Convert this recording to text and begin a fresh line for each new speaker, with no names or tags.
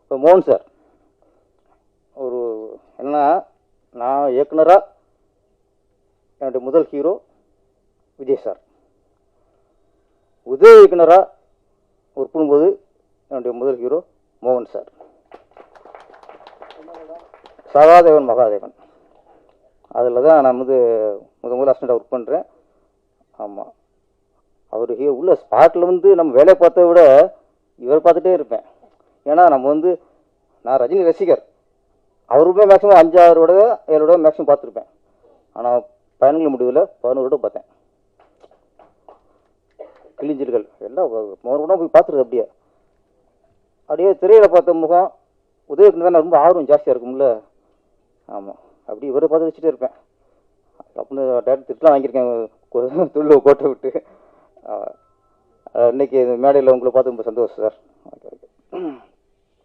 இப்போ மோகன் சார் ஒரு என்னன்னா, நான் இயக்குனராக என்னுடைய முதல் ஹீரோ விஜய் சார், உதவி இயக்குனராக ஒர்க் பண்ணும்போது என்னுடைய முதல் ஹீரோ மோகன் சார், சகாதேவன் மகாதேவன் அதில் தான் நான் முதல் அசிஸ்டண்டாக ஒர்க் பண்ணுறேன். ஆமாம், அவர் உள்ள ஸ்பாட்டில் நம்ம வேலையை பார்த்ததை விட இவர் பார்த்துட்டே இருப்பேன். ஏன்னா நான் ரஜினி ரசிகர், அவருமே மேக்ஸிமம் 5-6 விட 7 விட மேக்ஸிமம் பார்த்துருப்பேன். ஆனால் பயணங்கள் முடிவில் 11 விட பார்த்தேன். கிழிஞ்சிர்கள் எல்லாம் மோகன் போய் பார்த்துருது. அப்படியே திரையில் பார்த்த முகம் உதயத்துக்கு தான் ரொம்ப ஆர்வம் ஜாஸ்தியாக இருக்கும்ல. ஆமாம், அப்படி இவரை பார்த்து வச்சுட்டே இருப்பேன். அப்படின்னு டேரக்டர் திட்டலாம் வாங்கியிருக்கேன் துள்ள கோட்டை விட்டு. இன்னைக்கு இந்த மேடையில் உங்களை பார்த்து ரொம்ப சந்தோஷம் சார். Okay okay.